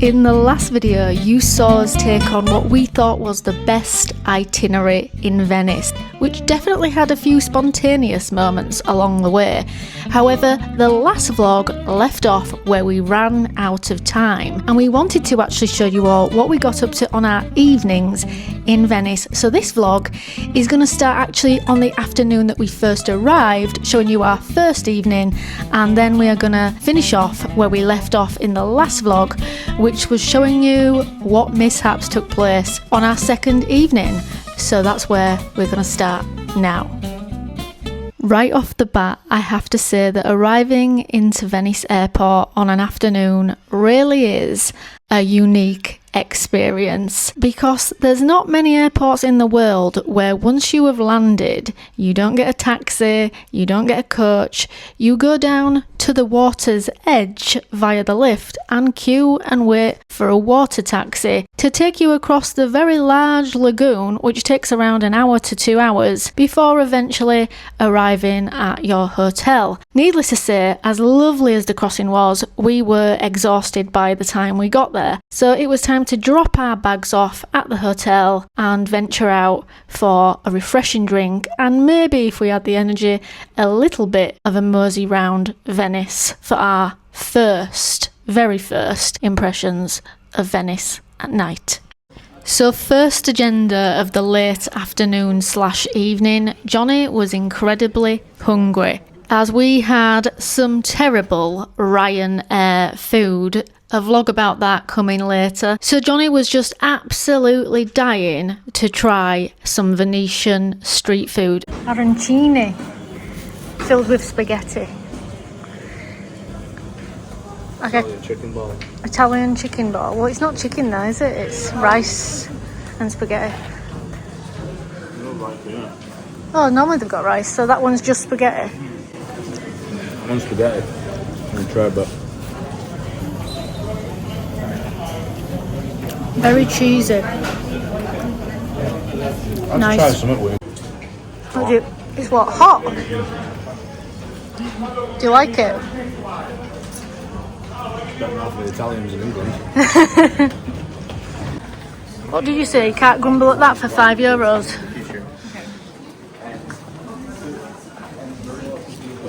In the last video, you saw us take on what we thought was the best itinerary in Venice, which definitely had a few spontaneous moments along the way. However, the last vlog left off where we ran out of time, and we wanted to actually show you all what we got up to on our evenings in Venice. So this vlog is going to start actually on the afternoon that we first arrived, showing you our first evening, and then we are going to finish off where we left off in the last vlog, which was showing you what mishaps took place on our second evening. So that's where we're going to start now. Right off the bat, I have to say that arriving into Venice Airport on an afternoon really is a unique experience, because there's not many airports in the world where once you have landed, you don't get a taxi, you don't get a coach, you go down to the water's edge via the lift and queue and wait for a water taxi to take you across the very large lagoon, which takes around an hour to 2 hours before eventually arriving at your hotel. Needless to say, as lovely as the crossing was, we were exhausted by the time we got there. So it was time to drop our bags off at the hotel and venture out for a refreshing drink, and maybe, if we had the energy, a little bit of a mosey round Venice for our very first impressions of Venice at night. So first agenda of the late afternoon / evening, Johnny was incredibly hungry, as we had some terrible Ryanair food. A vlog about that coming later. So Johnny was just absolutely dying to try some Venetian street food. Arancini filled with spaghetti. Italian chicken ball. Italian chicken ball. Well, it's not chicken though, is it? It's rice and spaghetti. No rice, yeah. Oh, normally they've got rice, so that one's just spaghetti. One spaghetti. I'm try, but very cheesy. I'll Nice. try something weird. It's what, hot? Do you like it? Better off the Italians in England. What did you say? You can't grumble at that for €5?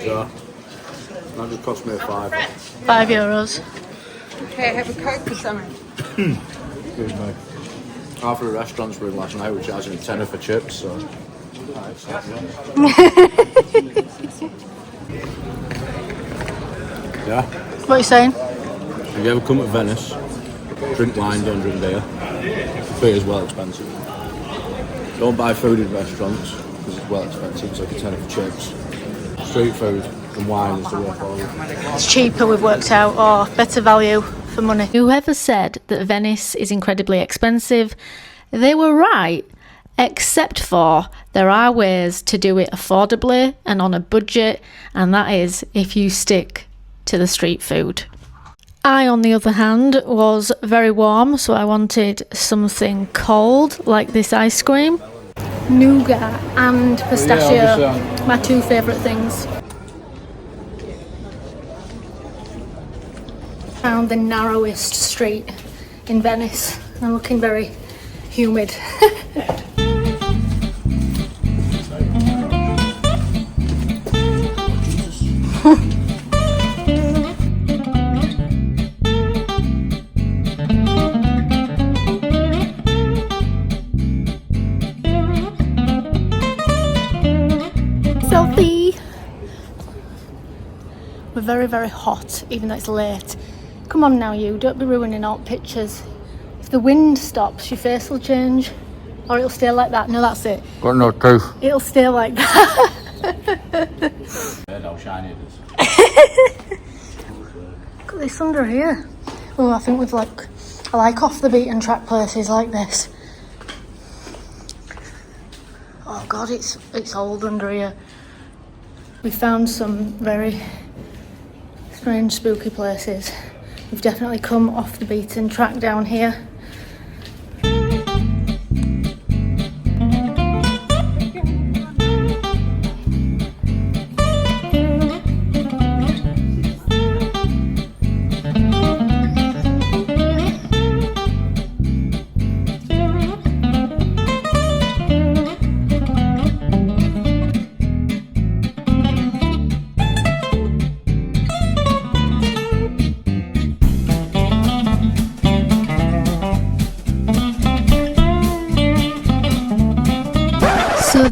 So, that just cost me a £5. €5. Okay, have a Coke for summer. Excuse me. Half of the restaurants were in last night, which has a tenner for chips, so. Alright, so yeah. What are you saying? If you ever come to Venice, drink wine, don't drink beer. Beer is well expensive. Don't buy food in restaurants because it's well expensive. It's like a tenner for chips. Street food and wine is the way forward. It's cheaper, we've worked out, or better value for money. Whoever said that Venice is incredibly expensive, they were right, except for there are ways to do it affordably and on a budget, and that is if you stick to the street food. I, on the other hand, was very warm, so I wanted something cold, like this ice cream. Nougat and pistachio, my two favourite things. Found the narrowest street in Venice and looking very humid. Selfie! We're very hot, even though it's late. Come on now, you, don't be ruining all pictures. If the wind stops, your face will change. Or it'll stay like that. No, that's it. Got no tooth. It'll stay like that. How shiny it is. Look at this under here. Oh, I think I like off the beaten track places like this. Oh God, it's old under here. We found some very strange, spooky places. We've definitely come off the beaten track down here.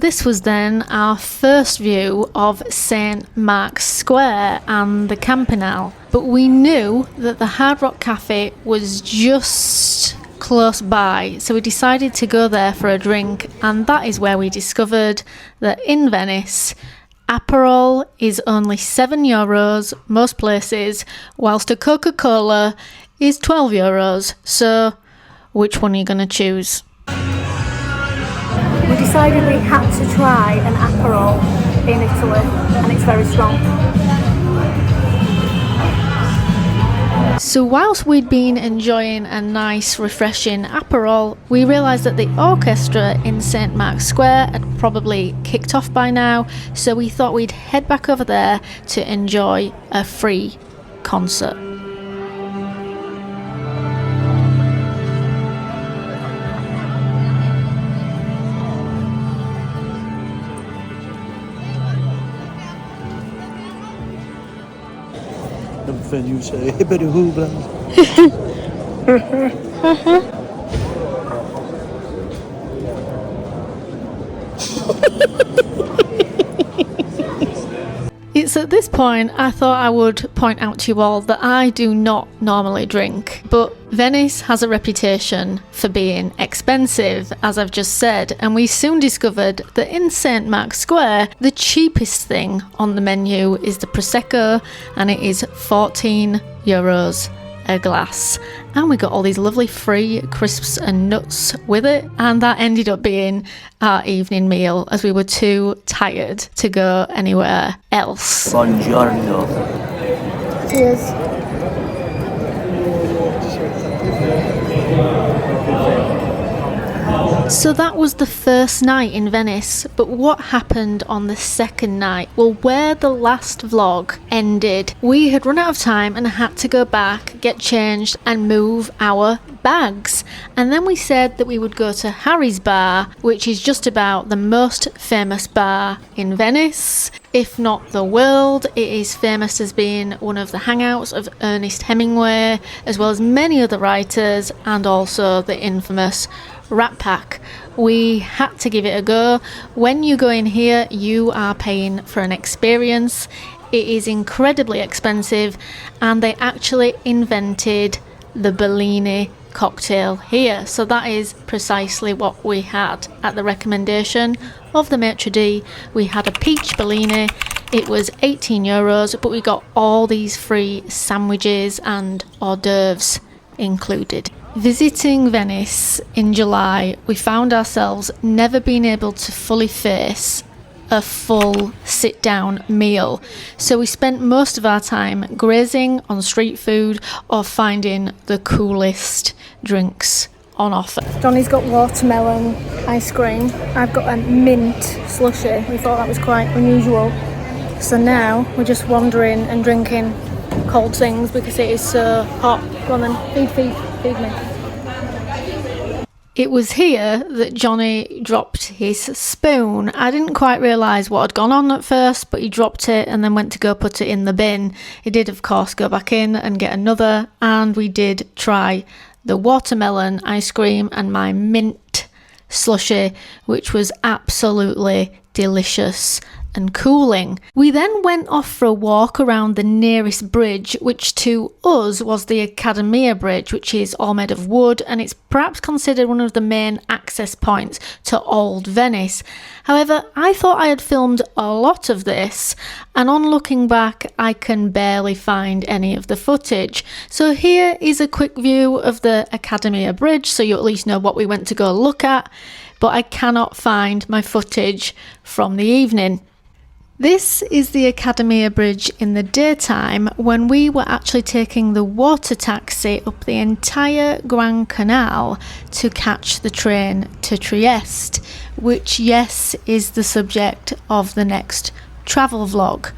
this was then our first view of St Mark's Square and the Campanile. But we knew that the Hard Rock Cafe was just close by, so we decided to go there for a drink, and that is where we discovered that in Venice, Aperol is only €7 most places, whilst a Coca-Cola is €12. So, which one are you going to choose? We decided we had to try an Aperol in Italy, and it's very strong. So whilst we'd been enjoying a nice refreshing Aperol, we realised that the orchestra in St Mark's Square had probably kicked off by now, so we thought we'd head back over there to enjoy a free concert. Then you say hibbity hoobla. It's at this point I thought I would point out to you all that I do not normally drink, but Venice has a reputation for being expensive, as I've just said, and we soon discovered that in St Mark's Square, the cheapest thing on the menu is the Prosecco, and it is €14 a glass. And we got all these lovely free crisps and nuts with it, and that ended up being our evening meal as we were too tired to go anywhere else. Buongiorno. Cheers. So that was the first night in Venice, but what happened on the second night? Well, where the last vlog ended, we had run out of time and had to go back, get changed and move our bags. And then we said that we would go to Harry's Bar, which is just about the most famous bar in Venice, if not the world. It is famous as being one of the hangouts of Ernest Hemingway, as well as many other writers, and also the infamous Rat Pack. We had to give it a go. When you go in here, you are paying for an experience. It is incredibly expensive, and they actually invented the Bellini cocktail here. So that is precisely what we had at the recommendation of the maitre d'. We had a peach Bellini. It was €18, but we got all these free sandwiches and hors d'oeuvres included. Visiting Venice in July, we found ourselves never being able to fully face a full sit-down meal. So we spent most of our time grazing on street food or finding the coolest drinks on offer. Johnny's got watermelon ice cream. I've got a mint slushy. We thought that was quite unusual. So now we're just wandering and drinking cold things because it is so hot. Go on then, feed me. It was here that Johnny dropped his spoon. I didn't quite realise what had gone on at first, but he dropped it and then went to go put it in the bin. He did, of course, go back in and get another, and we did try the watermelon ice cream and my mint slushy, which was absolutely delicious and cooling. We then went off for a walk around the nearest bridge, which to us was the Accademia Bridge, which is all made of wood, and it's perhaps considered one of the main access points to Old Venice. However, I thought I had filmed a lot of this, and on looking back, I can barely find any of the footage. So here is a quick view of the Accademia Bridge, so you at least know what we went to go look at, but I cannot find my footage from the evening. This is the Accademia Bridge in the daytime, when we were actually taking the water taxi up the entire Grand Canal to catch the train to Trieste, which, yes, is the subject of the next travel vlog.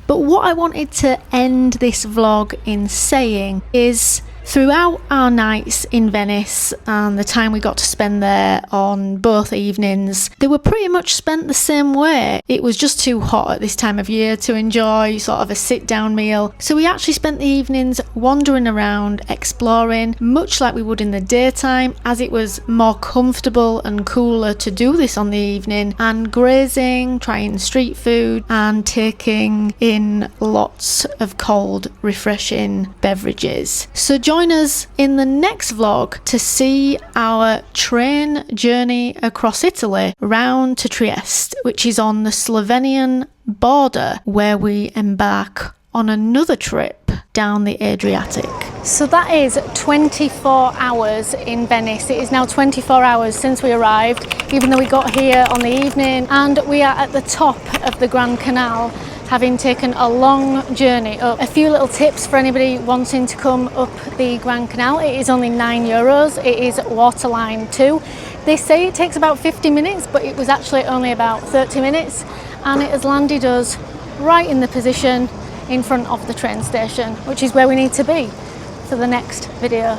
But what I wanted to end this vlog in saying is Throughout our nights in Venice and the time we got to spend there on both evenings, they were pretty much spent the same way. It was just too hot at this time of year to enjoy sort of a sit-down meal, so we actually spent the evenings wandering around, exploring, much like we would in the daytime, as it was more comfortable and cooler to do this on the evening, and grazing, trying street food, and taking in lots of cold, refreshing beverages. So join us in the next vlog to see our train journey across Italy round to Trieste, which is on the Slovenian border, where we embark on another trip down the Adriatic. So that is 24 hours in Venice. It is now 24 hours since we arrived, even though we got here on the evening, and we are at the top of the Grand Canal, having taken a long journey up. A few little tips for anybody wanting to come up the Grand Canal. It is only €9. It is waterline 2. They say it takes about 50 minutes, but it was actually only about 30 minutes, and it has landed us right in the position in front of the train station, which is where we need to be for the next video.